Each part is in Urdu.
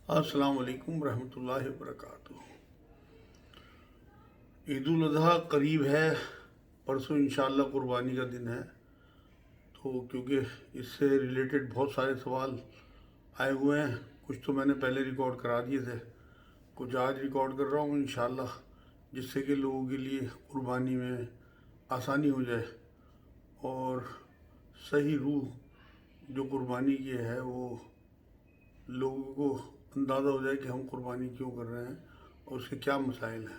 السلام علیکم ورحمۃ اللہ وبرکاتہ۔ عید الاضحیٰ قریب ہے، پرسوں انشاءاللہ قربانی کا دن ہے۔ تو کیونکہ اس سے ریلیٹڈ بہت سارے سوال آئے ہوئے ہیں، کچھ تو میں نے پہلے ریکارڈ کرا دیے تھے، کچھ آج ریکارڈ کر رہا ہوں انشاءاللہ، جس سے کہ لوگوں کے لیے قربانی میں آسانی ہو جائے اور صحیح روح جو قربانی کی ہے وہ لوگوں کو اندازہ ہو جائے کہ ہم قربانی کیوں کر رہے ہیں اور اس کے کیا مسائل ہیں۔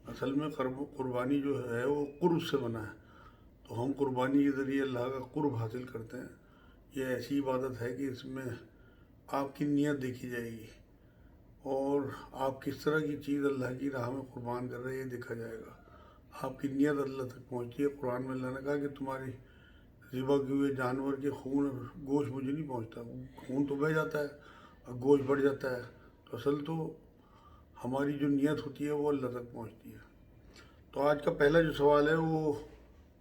اصل میں قربانی جو ہے وہ قرب سے بنا ہے، تو ہم قربانی کے ذریعے اللہ کا قرب حاصل کرتے ہیں۔ یہ ایسی عبادت ہے کہ اس میں آپ کی نیت دیکھی جائے گی اور آپ کس طرح کی چیز اللہ کی راہ میں قربان کر رہے ہیں یہ دیکھا جائے گا۔ آپ کی نیت اللہ تک پہنچتی ہے۔ قرآن میں اللہ نے کہا کہ تمہاری ذبح کیے ہوئے جانور کے خون اور گوشت مجھے نہیں پہنچتا، خون تو بہہ جاتا ہے اور گوشت بڑھ جاتا ہے، تو اصل تو ہماری جو نیت ہوتی ہے وہ اللہ تک پہنچتی ہے۔ تو آج کا پہلا جو سوال ہے وہ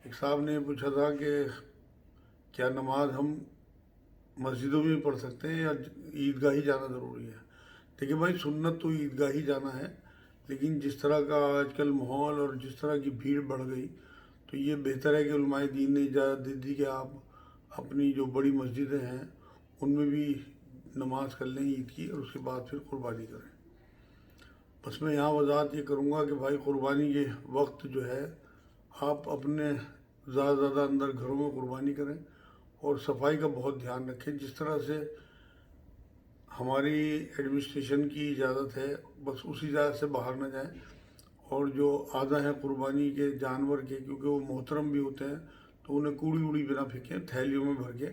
ایک صاحب نے پوچھا تھا کہ کیا نماز ہم مسجدوں میں پڑھ سکتے ہیں یا عیدگاہ ہی جانا ضروری ہے؟ دیکھیں بھائی، سنت تو عیدگاہ ہی جانا ہے، لیکن جس طرح کا آج کل ماحول اور جس طرح کی بھیڑ بڑھ گئی تو یہ بہتر ہے کہ علماء دین نے اجازت دے دی کہ آپ اپنی جو بڑی مسجدیں ہیں ان میں بھی نماز کر لیں عید کی اور اس کے بعد پھر قربانی کریں۔ بس میں یہاں وضاحت یہ کروں گا کہ بھائی قربانی کے وقت جو ہے آپ اپنے زیادہ زیادہ اندر گھروں میں قربانی کریں اور صفائی کا بہت دھیان رکھیں۔ جس طرح سے ہماری ایڈمنسٹریشن کی اجازت ہے بس اسی اجازت سے باہر نہ جائیں، اور جو اعضاء ہیں قربانی کے جانور کے، کیونکہ وہ محترم بھی ہوتے ہیں، تو انہیں کوڑی ووڑی بنا پھینکیں، تھیلیوں میں بھر کے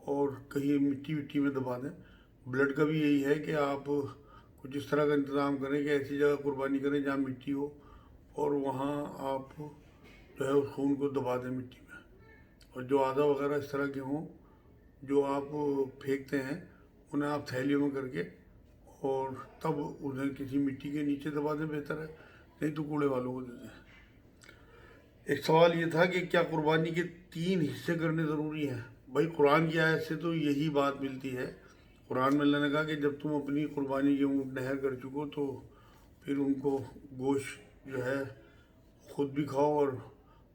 اور کہیں مٹی وٹی میں دبا دیں۔ بلڈ کا بھی یہی ہے کہ آپ کچھ اس طرح کا انتظام کریں کہ ایسی جگہ قربانی کریں جہاں مٹی ہو اور وہاں آپ جو ہے اس خون کو دبا دیں مٹی میں، اور جو اعضاء وغیرہ اس طرح کے ہوں جو آپ پھینکتے ہیں انہیں آپ تھیلیوں میں کر کے اور تب انہیں کسی مٹی کے نیچے دبا دیں، بہتر ہے، نہیں تو کوڑے والوں کو دے دیں۔ ایک سوال یہ تھا کہ کیا قربانی کے 3 حصے کرنے ضروری ہیں؟ بھائی قرآن کی آیت سے تو یہی بات ملتی ہے۔ قرآن میں اللہ نے کہا کہ جب تم اپنی قربانی کے اونٹ نہر کر چکو تو پھر ان کو گوشت جو ہے خود بھی کھاؤ اور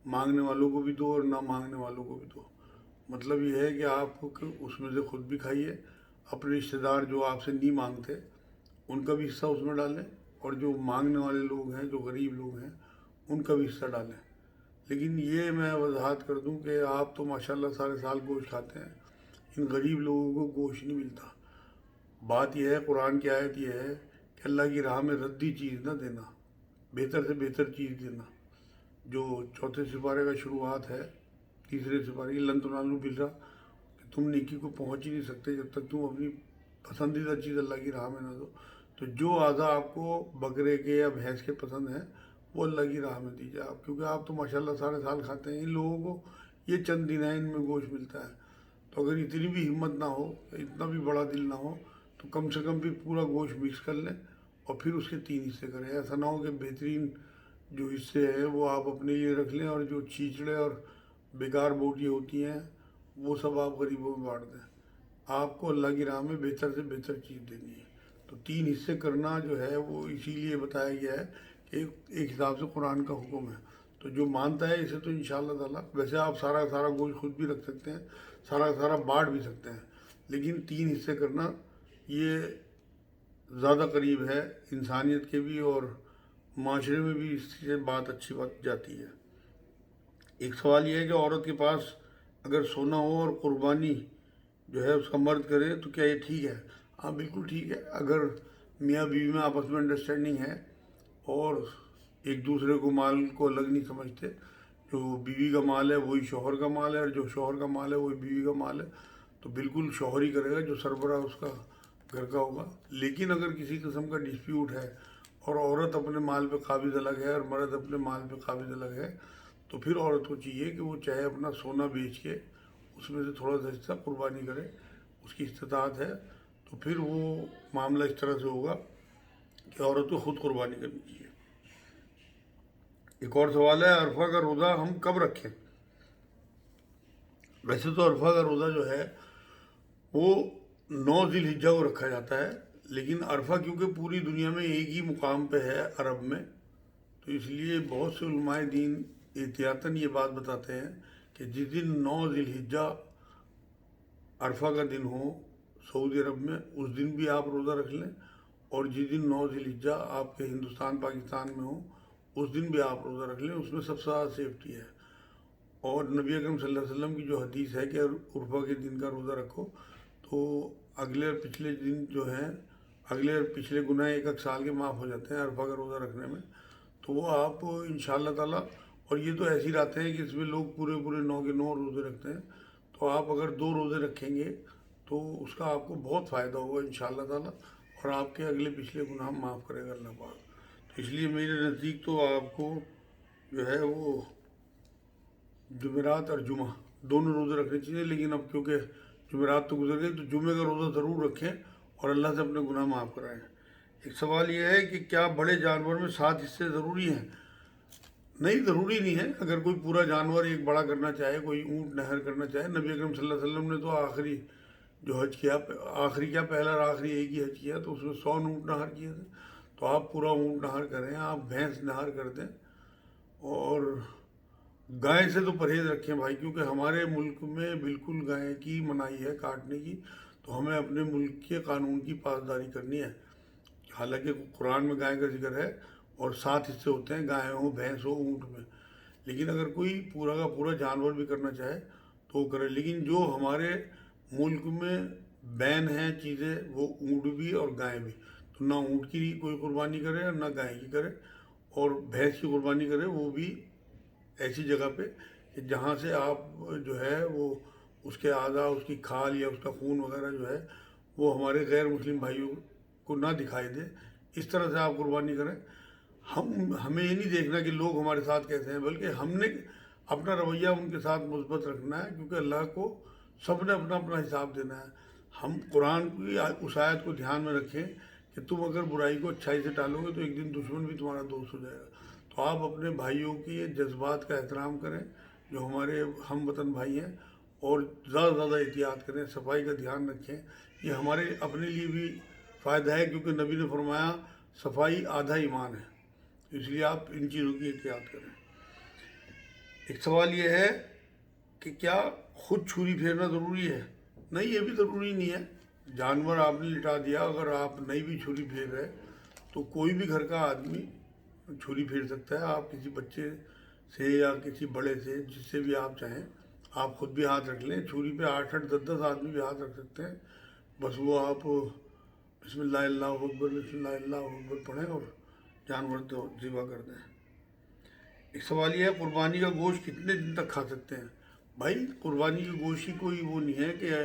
مانگنے والوں کو بھی دو اور نہ مانگنے والوں کو بھی دو۔ مطلب یہ ہے کہ آپ اس میں سے خود بھی کھائیے، اپنے رشتہ دار جو آپ سے نہیں مانگتے ان کا بھی حصہ اس میں ڈالیں، اور جو مانگنے والے لوگ ہیں، جو غریب لوگ ہیں، ان کا بھی حصہ ڈالیں۔ لیکن یہ میں وضاحت کر دوں کہ آپ تو ماشاءاللہ سارے سال گوشت کھاتے ہیں، ان غریب لوگوں کو گوشت نہیں ملتا۔ بات یہ ہے، قرآن کی آیت یہ ہے کہ اللہ کی راہ میں ردی چیز نہ دینا، بہتر سے بہتر چیز دینا۔ جو 4 سپارے کا شروعات ہے، 3 سپارے کی، لن تنالوا البر، کہ تم نیکی کو پہنچ ہی نہیں سکتے جب تک تم اپنی پسندیدہ چیز اللہ کی راہ میں نہ دو۔ تو جو اعضاء آپ کو بکرے کے یا بھینس کے پسند ہیں وہ اللہ کی راہ میں دیجیے آپ، کیونکہ آپ تو ماشاءاللہ سارے سال کھاتے ہیں۔ ان لوگوں کو یہ چند دن ہیں ان میں گوشت ملتا ہے، تو اگر اتنی بھی ہمت نہ ہو، اتنا بھی بڑا دل نہ ہو، تو کم سے کم بھی پورا گوشت مکس کر لیں اور پھر اس کے 3 حصے کریں۔ ایسا نہ ہو کہ بہترین جو حصے ہیں وہ آپ اپنے لیے رکھ لیں اور جو چیچڑے اور بیکار بوٹی ہوتی ہیں وہ سب آپ غریبوں میں بانٹ دیں۔ آپ کو اللہ کی راہ میں بہتر سے بہتر چیز دینی ہے، تو 3 حصے کرنا جو ہے وہ اسی لیے بتایا گیا ہے کہ ایک حساب سے قرآن کا حکم ہے۔ تو جو مانتا ہے اسے تو انشاءاللہ تعالیٰ، ویسے آپ سارا سارا گوشت خود بھی رکھ سکتے ہیں، سارا سارا بانٹ بھی سکتے ہیں، لیکن 3 حصے کرنا یہ زیادہ قریب ہے انسانیت کے بھی، اور معاشرے میں بھی اس سے بات اچھی بات جاتی ہے۔ ایک سوال یہ ہے کہ عورت کے پاس اگر سونا ہو اور قربانی جو ہے اس کا مرد کرے تو کیا یہ ٹھیک ہے؟ ہاں بالکل ٹھیک ہے۔ اگر میاں بیوی میں آپس میں انڈرسٹینڈنگ ہے اور ایک دوسرے کو مال کو الگ نہیں سمجھتے، جو بیوی کا مال ہے وہی شوہر کا مال ہے اور جو شوہر کا مال ہے وہی بیوی کا مال ہے، تو بالکل شوہر ہی کرے گا جو سربراہ اس کا گھر کا ہوگا۔ لیکن اگر کسی قسم کا ڈسپیوٹ ہے اور عورت اپنے مال پہ قابض الگ ہے اور مرد اپنے مال پہ قابض الگ ہے، تو پھر عورت کو چاہیے کہ وہ چاہے اپنا سونا بیچ کے اس میں سے تھوڑا سا حصہ قربانی کرے، اس کی استطاعت ہے تو پھر وہ معاملہ اس طرح سے ہوگا کہ عورت کو خود قربانی کرنی چاہیے۔ ایک اور سوال ہے، عرفہ کا روزہ ہم کب رکھیں؟ ویسے تو عرفہ کا روزہ جو ہے وہ 9 ذی الحجہ کو رکھا جاتا ہے، لیکن عرفہ کیونکہ پوری دنیا میں ایک ہی مقام پہ ہے عرب میں، تو اس لیے بہت سے علماء دین احتیاطاً یہ بات بتاتے ہیں کہ جس دن 9 ذی الحجہ عرفہ کا دن ہو سعودی عرب میں، اس دن بھی آپ روزہ رکھ لیں، اور جس دن 9 ذی الحجہ آپ کے ہندوستان پاکستان میں ہو اس دن بھی آپ روزہ رکھ لیں، اس میں سب سے زیادہ سیفٹی ہے۔ اور نبی اکرم صلی اللہ علیہ وسلم کی جو حدیث ہے کہ عرفہ کے دن کا روزہ رکھو تو اگلے اور پچھلے دن جو ہیں، اگلے اور پچھلے گناہ ایک ایک سال کے معاف ہو جاتے ہیں عرفہ کا روزہ رکھنے میں، تو وہ آپ انشاءاللہ تعالیٰ، اور یہ تو ایسی راتیں ہیں کہ اس میں لوگ پورے پورے 9 کے 9 روزے رکھتے ہیں، تو آپ اگر 2 روزے رکھیں گے تو اس کا آپ کو بہت فائدہ ہوگا انشاءاللہ تعالیٰ، اور آپ کے اگلے پچھلے گناہ معاف کرے گا اللہ پاک۔ تو اس لیے میرے نزدیک تو آپ کو جو ہے وہ جمعرات اور جمعہ دونوں روزے رکھنے چاہیے، لیکن اب کیونکہ جمعرات تو گزر گئی تو جمعے کا روزہ ضرور رکھیں اور اللہ سے اپنے گناہ معاف کرائیں۔ ایک سوال یہ ہے کہ کیا بڑے جانور میں 7 حصے ضروری ہیں؟ نہیں، ضروری نہیں ہے۔ اگر کوئی پورا جانور ایک بڑا کرنا چاہے، کوئی اونٹ نہر کرنا چاہے، نبی اکرم صلی اللہ علیہ وسلم نے تو آخری جو حج کیا، آخری کیا پہلا اور آخری ایک ہی حج کیا، تو اس میں 100 اونٹ نہر کیے تھے، تو آپ پورا اونٹ نہر کریں، آپ بھینس نہر کر دیں، اور گائے سے تو پرہیز رکھیں بھائی، کیونکہ ہمارے ملک میں بالکل گائے کی منائی ہے کاٹنے کی، تو ہمیں اپنے ملک کے قانون کی پاسداری کرنی ہے۔ حالانکہ قرآن میں گائے کا ذکر ہے اور 7 حصے ہوتے ہیں، گائے ہو، بھینس ہو، اونٹ میں، لیکن اگر کوئی پورا کا پورا جانور بھی کرنا چاہے تو وہ کرے، لیکن جو ہمارے ملک میں بین ہیں چیزیں وہ اونٹ بھی اور گائے بھی، تو نہ اونٹ کی کوئی قربانی کرے اور نہ گائے کی کرے، اور بھینس کی قربانی کرے وہ بھی ایسی جگہ پہ کہ جہاں سے آپ جو ہے وہ اس کے اعضاء، اس کی کھال یا اس کا خون وغیرہ جو ہے وہ ہمارے غیر مسلم بھائیوں کو نہ دکھائی دے، اس طرح سے آپ قربانی کریں۔ ہمیں یہ نہیں دیکھنا کہ لوگ ہمارے ساتھ کیسے ہیں، بلکہ ہم نے اپنا رویہ ان کے ساتھ مثبت رکھنا ہے، کیونکہ اللہ کو سب نے اپنا اپنا حساب دینا ہے۔ ہم قرآن کی اس آیت کو دھیان میں رکھیں کہ تم اگر برائی کو اچھائی سے ٹالو گے تو ایک دن دشمن بھی تمہارا دوست ہو جائے گا۔ تو آپ اپنے بھائیوں کے جذبات کا احترام کریں جو ہمارے ہم وطن بھائی ہیں، اور زیادہ سے زیادہ احتیاط کریں، صفائی کا دھیان رکھیں۔ یہ ہمارے اپنے لیے بھی فائدہ ہے، کیونکہ نبی نے فرمایا صفائی آدھا ایمان ہے، اس لیے آپ ان چیزوں کی احتیاط کریں۔ ایک سوال یہ ہے کہ کیا خود چھری پھیرنا ضروری ہے؟ نہیں، یہ بھی ضروری نہیں ہے۔ جانور آپ نے لٹا دیا، اگر آپ نہیں بھی چھری پھیر رہے تو کوئی بھی گھر کا آدمی چھری پھیر سکتا ہے۔ آپ کسی بچے سے یا کسی بڑے سے، جس سے بھی آپ چاہیں، آپ خود بھی ہاتھ رکھ لیں۔ چھری پہ 8 10 10 آدمی بھی ہاتھ رکھ سکتے ہیں، بس وہ آپ بسم اللہ اللہ اکبر، بسم اللہ اللہ اکبر پڑھیں اور جانور تو ذبح کر دیں۔ ایک سوال یہ ہے قربانی کا گوشت کتنے دن تک کھا سکتے ہیں؟ بھائی قربانی کے گوشت کی کوئی وہ نہیں ہے کہ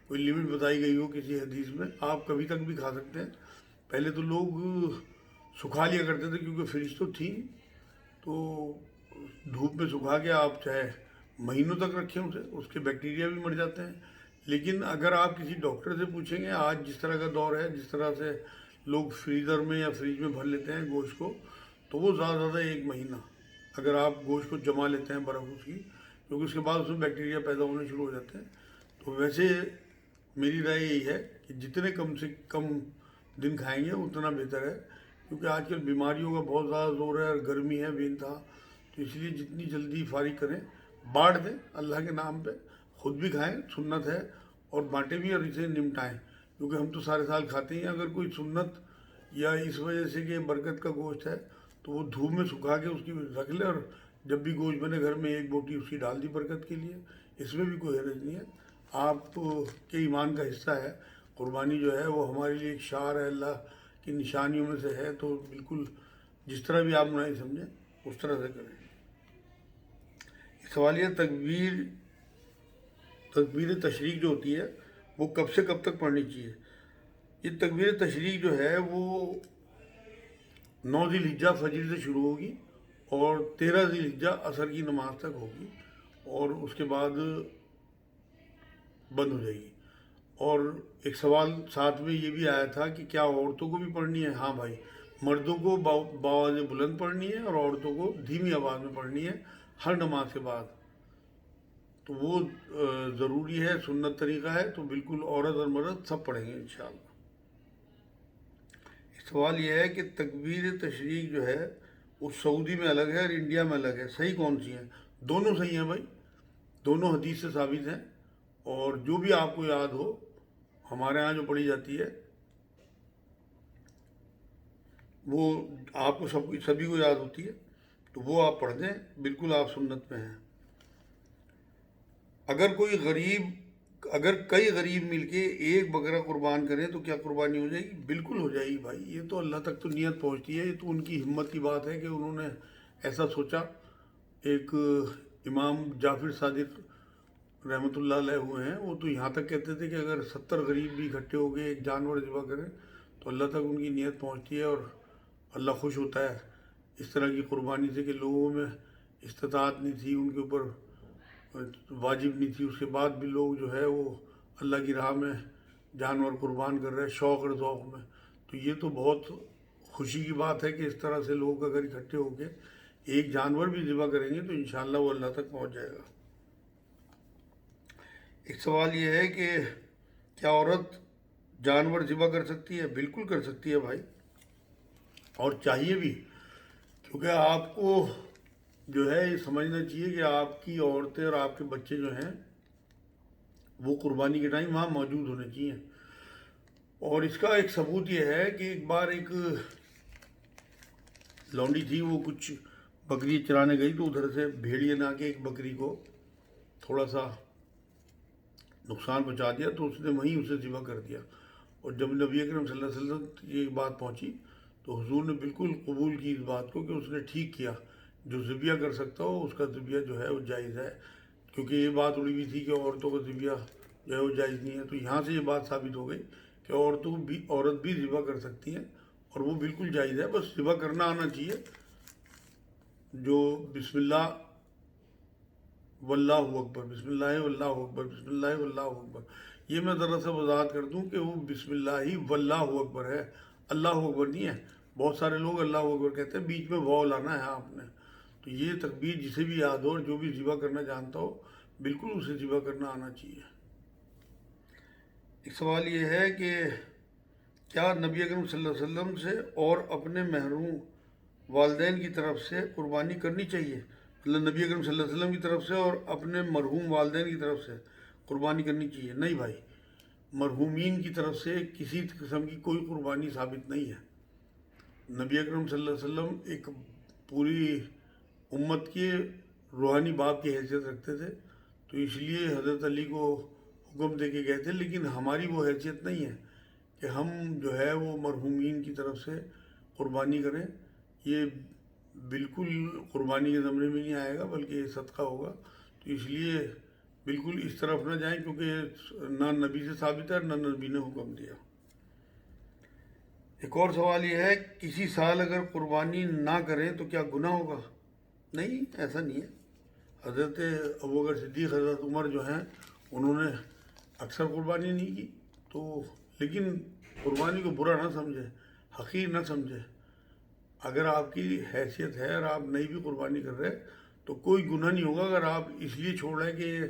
کوئی لمٹ بتائی گئی ہو کسی حدیث میں، آپ کبھی تک بھی کھا سکتے ہیں۔ پہلے تو لوگ سکھا لیا کرتے تھے، کیونکہ فریج تو تھی، تو دھوپ میں سکھا کے آپ چاہے مہینوں تک رکھیں اسے، اس کے بیکٹیریا بھی مر جاتے ہیں۔ لیکن اگر آپ کسی ڈاکٹر سے پوچھیں گے، آج جس طرح کا دور ہے، جس طرح سے لوگ فریزر میں یا فریج میں بھر لیتے ہیں گوشت کو، تو وہ زیادہ سے زیادہ 1 مہینہ اگر آپ گوشت کو جما لیتے ہیں برف اس کی، کیونکہ اس کے بعد اس میں بیکٹیریا پیدا ہونے شروع ہو جاتے ہیں۔ تو ویسے میری رائے یہی ہے کہ جتنے کم سے کم دن کھائیں گے اتنا بہتر ہے، کیونکہ آج کل بیماریوں کا بہت زیادہ زور ہے اور گرمی ہے بے انتہا، تو اس لیے جتنی جلدی فارغ کریں، بانٹ دیں اللہ کے نام پہ، خود بھی کھائیں، سنت ہے، اور بانٹیں بھی اور اسے نمٹائیں، کیونکہ ہم تو سارے سال کھاتے ہیں۔ اگر کوئی سنت یا اس وجہ سے کہ برکت کا گوشت ہے تو وہ دھوپ میں سکھا کے اس کی رکھ لے، اور جب بھی گوشت بنے گھر میں 1 بوٹی اس کی ڈال دی برکت کے لیے، اس میں بھی کوئی حرج نہیں ہے۔ آپ کے ایمان کا حصہ ہے قربانی، جو ہے وہ ہمارے لیے ایک شعار ہے، اللہ کی نشانیوں میں سے ہے، تو بالکل جس طرح بھی آپ مناسب سمجھیں اس طرح سے کریں۔ سوال یہ تکبیر تشریق جو ہوتی ہے وہ کب سے کب تک پڑھنی چاہیے؟ یہ تکبیر تشریق جو ہے وہ 9 ذی الحجہ فجر سے شروع ہوگی اور 13 ذی الحجہ عصر کی نماز تک ہوگی، اور اس کے بعد بند ہو جائے گی۔ اور ایک سوال ساتھ میں یہ بھی آیا تھا کہ کیا عورتوں کو بھی پڑھنی ہے؟ ہاں بھائی، مردوں کو بآواز بلند پڑھنی ہے اور عورتوں کو دھیمی آواز میں پڑھنی ہے ہر نماز کے بعد، تو وہ ضروری ہے، سنت طریقہ ہے، تو بالکل عورت اور مرد سب پڑھیں گے انشاءاللہ۔ سوال یہ ہے کہ تکبیر تشریق جو ہے وہ سعودی میں الگ ہے اور انڈیا میں الگ ہے، صحیح کون سی ہے؟ دونوں صحیح ہیں بھائی، دونوں حدیث سے ثابت ہیں، اور جو بھی آپ کو یاد ہو ہمارے ہاں جو پڑھی جاتی ہے وہ آپ کو سبھی کو یاد ہوتی ہے، تو وہ آپ پڑھ دیں، بالکل آپ سنت میں ہیں۔ اگر کئی غریب مل کے ایک بکرا قربان کریں تو کیا قربانی ہو جائے گی؟ بالکل ہو جائے گی بھائی، یہ تو اللہ تک تو نیت پہنچتی ہے، یہ تو ان کی ہمت کی بات ہے کہ انہوں نے ایسا سوچا۔ ایک امام جعفر صادق رحمۃ اللہ علیہ ہوئے ہیں، وہ تو یہاں تک کہتے تھے کہ اگر 70 غریب بھی اکٹھے ہو گئے ایک جانور ذبح کریں تو اللہ تک ان کی نیت پہنچتی ہے اور اللہ خوش ہوتا ہے اس طرح کی قربانی سے، کہ لوگوں میں استطاعت نہیں تھی، ان کے اوپر واجب نہیں تھی، اس کے بعد بھی لوگ جو ہے وہ اللہ کی راہ میں جانور قربان کر رہے ہیں شوق اور ذوق میں۔ تو یہ تو بہت خوشی کی بات ہے کہ اس طرح سے لوگ اگر اکٹھے ہو کے ایک جانور بھی ذبح کریں گے تو انشاءاللہ وہ اللہ تک پہنچ جائے گا۔ ایک سوال یہ ہے کہ کیا عورت جانور ذبح کر سکتی ہے؟ بالکل کر سکتی ہے بھائی، اور چاہیے بھی، کیونکہ آپ کو جو ہے یہ سمجھنا چاہیے کہ آپ کی عورتیں اور آپ کے بچے جو ہیں وہ قربانی کے ٹائم وہاں موجود ہونے چاہیے۔ اور اس کا ایک ثبوت یہ ہے کہ ایک بار ایک لونڈی تھی، وہ کچھ بکری چرانے گئی تو ادھر سے بھیڑیے نے آ کے ایک بکری کو تھوڑا سا نقصان پہنچا دیا، تو اس نے وہیں اسے ذبح کر دیا، اور جب نبی اکرم صلی اللہ علیہ وسلم یہ بات پہنچی تو حضور نے بالکل قبول کی اس بات کو کہ اس نے ٹھیک کیا، جو ذبیہ کر سکتا ہو اس کا ذبیہ جو ہے وہ جائز ہے، کیونکہ یہ بات اڑی ہوئی تھی کہ عورتوں کا ذبیہ جو ہے وہ جائز نہیں ہے، تو یہاں سے یہ بات ثابت ہو گئی کہ عورت بھی ذبح کر سکتی ہیں اور وہ بالکل جائز ہے، بس ذبح کرنا آنا چاہیے، جو بسم اللہ واللہ اکبر، بسم اللہ واللہ اکبر، بسم اللہ واللہ اکبر، یہ میں ذرا سا وضاحت کر دوں کہ وہ بسم اللہ ہی واللہ اکبر ہے، اللہ اکبر نہیں ہے۔ بہت سارے لوگ اللہ اکبر کہتے ہیں، بیچ میں واو لانا ہے آپ نے، تو یہ تکبیر جسے بھی یاد ہو اور جو بھی ذبح کرنا جانتا ہو بالکل اسے ذبح کرنا آنا چاہیے۔ ایک سوال یہ ہے کہ کیا نبی اکرم صلی اللہ علیہ وسلم سے اور اپنے محروم والدین کی طرف سے قربانی کرنی چاہیے؟ مطلب نبی اکرم صلی اللہ علیہ وسلم کی طرف سے اور اپنے مرحوم والدین کی طرف سے قربانی کرنی چاہیے؟ نہیں بھائی، مرحومین کی طرف سے کسی قسم کی کوئی قربانی ثابت نہیں ہے۔ نبی اکرم صلی اللہ علیہ وسلم ایک پوری امت کے روحانی باپ کی حیثیت رکھتے تھے، تو اس لیے حضرت علی کو حکم دے کے گئے تھے، لیکن ہماری وہ حیثیت نہیں ہے کہ ہم جو ہے وہ مرحومین کی طرف سے قربانی کریں، یہ بالکل قربانی کے زمرے میں نہیں آئے گا بلکہ یہ صدقہ ہوگا، تو اس لیے بالکل اس طرف نہ جائیں، کیونکہ نہ نبی سے ثابت ہے نہ نبی نے حکم دیا۔ ایک اور سوال یہ ہے کسی سال اگر قربانی نہ کریں تو کیا گناہ ہوگا؟ نہیں، ایسا نہیں ہے۔ حضرت ابوبکر صدیق، حضرت عمر جو ہیں انہوں نے اکثر قربانی نہیں کی، تو لیکن قربانی کو برا نہ سمجھے، حقیر نہ سمجھے، اگر آپ کی حیثیت ہے اور آپ نہیں بھی قربانی کر رہے تو کوئی گناہ نہیں ہوگا، اگر آپ اس لیے چھوڑ رہے ہیں کہ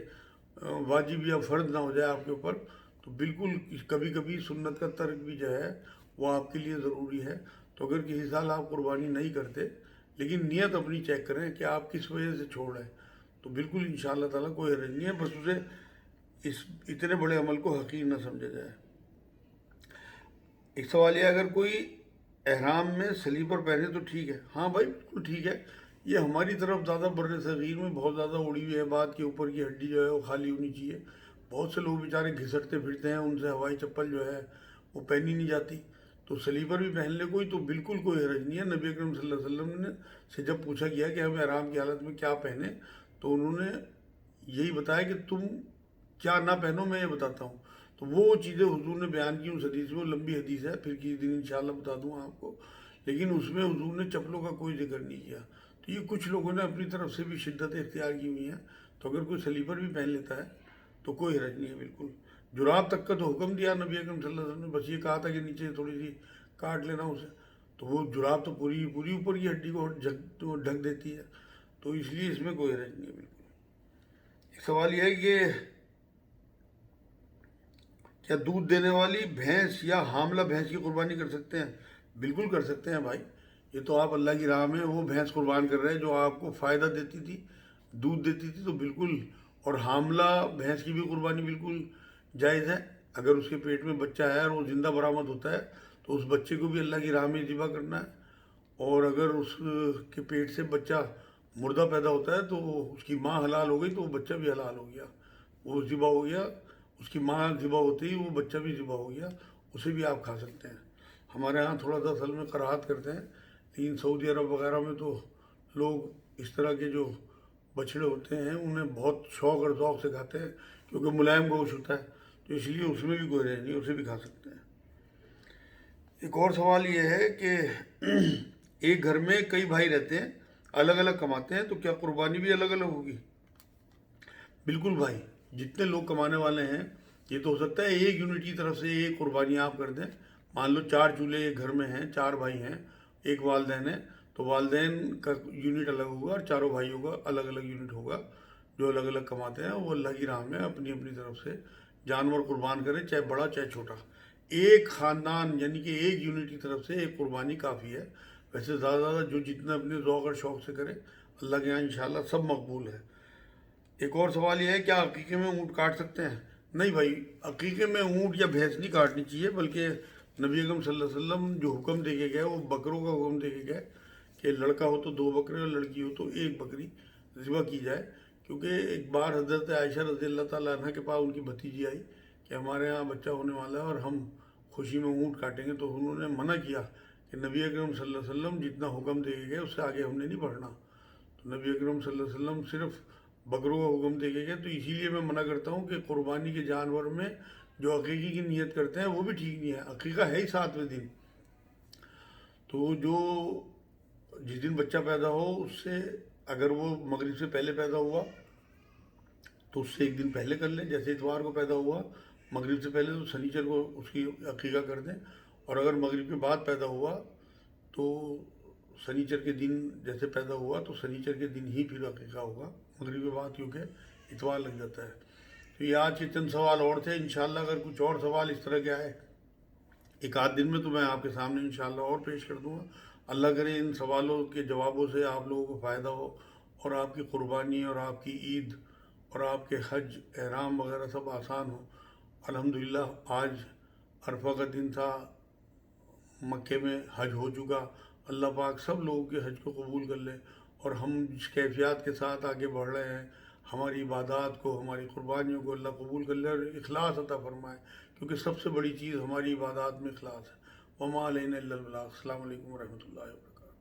واجب یا فرض نہ ہو جائے آپ کے اوپر، تو بالکل کبھی کبھی سنت کا ترک بھی جو ہے وہ آپ کے لیے ضروری ہے، تو اگر کسی سال آپ قربانی نہیں کرتے لیکن نیت اپنی چیک کریں کہ آپ کس وجہ سے چھوڑ رہے ہیں، تو بالکل انشاءاللہ تعالیٰ کوئی حرج نہیں ہے، بس اسے اس اتنے بڑے عمل کو حقیر نہ سمجھا جائے۔ ایک سوال یہ اگر کوئی احرام میں سلیپر پہنے تو ٹھیک ہے؟ ہاں بھائی بالکل ٹھیک ہے، یہ ہماری طرف زیادہ بر صغیر میں بہت زیادہ اڑی ہوئی ہے بات کہ اوپر کی ہڈی جو ہے وہ خالی ہونی چاہیے، بہت سے لوگ بیچارے گھسٹتے پھرتے ہیں، ان سے ہوائی چپل جو ہے وہ پہنی نہیں جاتی، تو سلیپر بھی پہن لے کوئی تو بالکل کوئی حرج نہیں ہے۔ نبی اکرم صلی اللہ علیہ وسلم نے سے جب پوچھا گیا کہ ہم احرام کی حالت میں کیا پہنے تو انہوں نے یہی بتایا کہ تم کیا نہ پہنو میں یہ بتاتا ہوں، تو وہ چیزیں حضور نے بیان کی اس حدیث میں، وہ لمبی حدیث ہے، پھر کسی دن انشاءاللہ بتا دوں گا آپ کو، لیکن اس میں حضور نے چپلوں کا کوئی ذکر نہیں کیا، تو یہ کچھ لوگوں نے اپنی طرف سے بھی شدت اختیار کی ہوئی ہیں، تو اگر کوئی سلیپر بھی پہن لیتا ہے تو کوئی حرج نہیں ہے بالکل۔ جراب تک کا تو حکم دیا نبی اکرم صلی اللہ علیہ وسلم نے، بس یہ کہا تھا کہ نیچے تھوڑی سی کاٹ لینا اسے، تو وہ جراب تو پوری پوری اوپر کی ہڈی کو ڈھک دیتی ہے، تو اس لیے اس میں کوئی حرج نہیں ہے بالکل۔ ایک سوال یہ ہے کہ کیا دودھ دینے والی بھینس یا حاملہ بھینس کی قربانی کر سکتے ہیں؟ بالکل کر سکتے ہیں بھائی. یہ تو آپ اللہ کی راہ میں وہ بھینس قربان کر رہے ہیں جو آپ کو فائدہ دیتی تھی، دودھ دیتی تھی، تو بالکل. اور حاملہ بھینس کی بھی قربانی بالکل جائز ہے. اگر اس کے پیٹ میں بچہ ہے اور وہ زندہ برآمد ہوتا ہے تو اس بچے کو بھی اللہ کی راہ میں ذبح کرنا ہے. اور اگر اس کے پیٹ سے بچہ مردہ پیدا ہوتا ہے تو اس کی ماں حلال ہو گئی تو وہ بچہ بھی حلال ہو گیا، وہ ذبح ہو گیا. اس کی ماں ذبح ہوتی ہی وہ بچہ بھی ذبح ہو گیا، اسے بھی آپ کھا سکتے ہیں. ہمارے ہاں تھوڑا سا اصل میں کراہت کرتے ہیں، لیکن سعودی عرب وغیرہ میں تو لوگ اس طرح کے جو بچڑے ہوتے ہیں انہیں بہت شوق اور ذوق سے کھاتے ہیں، کیونکہ ملائم گوشت ہوتا ہے، تو اس لیے اس میں بھی کوئی رہ نہیں، اسے بھی کھا سکتے ہیں. ایک اور سوال یہ ہے کہ ایک گھر میں کئی بھائی رہتے ہیں، الگ الگ کماتے ہیں، تو کیا قربانی بھی الگ الگ ہوگی؟ بالکل بھائی. جتنے لوگ کمانے والے ہیں یہ تو ہو سکتا ہے ایک یونٹ کی طرف سے ایک قربانی آپ کر دیں. مان لو 4 چولہے ایک گھر میں ہیں، 4 بھائی ہیں، ایک والدین ہیں، تو والدین کا یونٹ الگ ہوگا اور چاروں بھائیوں کا الگ الگ یونٹ ہوگا. جو الگ الگ کماتے ہیں وہ اللہ کی راہ میں اپنی اپنی طرف سے جانور قربان کریں، چاہے بڑا چاہے چھوٹا. ایک خاندان یعنی کہ ایک یونٹ کی طرف سے ایک قربانی کافی ہے. ویسے زیادہ زیادہ جو جتنا اپنے ذوق اور شوق سے کرے اللہ کے یہاں انشاءاللہ سب مقبول ہے. ایک اور سوال یہ ہے کیا عقیقے میں اونٹ کاٹ سکتے ہیں؟ نہیں بھائی، عقیقے میں اونٹ یا بھینس نہیں کاٹنی چاہیے، بلکہ نبی اکرم صلی اللہ علیہ وسلم جو حکم دے کے گئے وہ بکروں کا حکم دے کے گئے کہ لڑکا ہو تو 2 بکرے اور لڑکی ہو تو 1 بکری ذبح کی جائے. کیونکہ ایک بار حضرت عائشہ رضی اللہ تعالیٰ عنہ کے پاس ان کی بھتیجی آئی کہ ہمارے ہاں بچہ ہونے والا ہے اور ہم خوشی میں اونٹ کاٹیں گے، تو انہوں نے منع کیا کہ نبی اکرم صلی اللہ علیہ وسلم جتنا حکم دے کے گئے اس سے آگے ہم نے نہیں بڑھنا. تو نبی اکرم صلی اللہ علیہ وسلم صرف بکروں کا حکم دے کے گئے. تو اسی لیے میں منع کرتا ہوں کہ قربانی کے جانور میں جو عقیقے کی نیت کرتے ہیں وہ بھی ٹھیک نہیں ہے. عقیقہ ہے ہی 7ویں دن، تو جو جس دن بچہ پیدا ہو اس سے اگر وہ مغرب سے پہلے پیدا ہوا تو اس سے ایک دن پہلے کر لیں. جیسے اتوار کو پیدا ہوا مغرب سے پہلے تو سنیچر کو اس کی عقیقہ کر دیں. اور اگر مغرب کے بعد پیدا ہوا تو سنیچر کے دن جیسے پیدا ہوا تو سنیچر کے دن ہی پھر عقیقہ ہوگا، مغرب کے بعد، کیونکہ اتوار لگ جاتا ہے. تو یہ آج کے چند سوال اور تھے. انشاءاللہ اگر کچھ اور سوال اس طرح کے آئے ایک آدھ دن میں تو میں آپ کے سامنے انشاءاللہ اور پیش کر دوں گا. اللہ کرے ان سوالوں کے جوابوں سے آپ لوگوں کو فائدہ ہو اور آپ کی قربانی اور آپ کی عید اور آپ کے حج احرام وغیرہ سب آسان ہو. الحمدللہ آج عرفہ کا دن تھا، مکے میں حج ہو چکا. اللہ پاک سب لوگوں کے حج کو قبول کر لے، اور ہم جس کیفیات کے ساتھ آگے بڑھ رہے ہیں ہماری عبادات کو، ہماری قربانیوں کو اللہ قبول کر لے اور اخلاص عطا فرمائے، کیونکہ سب سے بڑی چیز ہماری عبادات میں اخلاص ہے. وما علینا الا البلاغ. السلام علیکم ورحمۃ اللہ وبرکاتہ.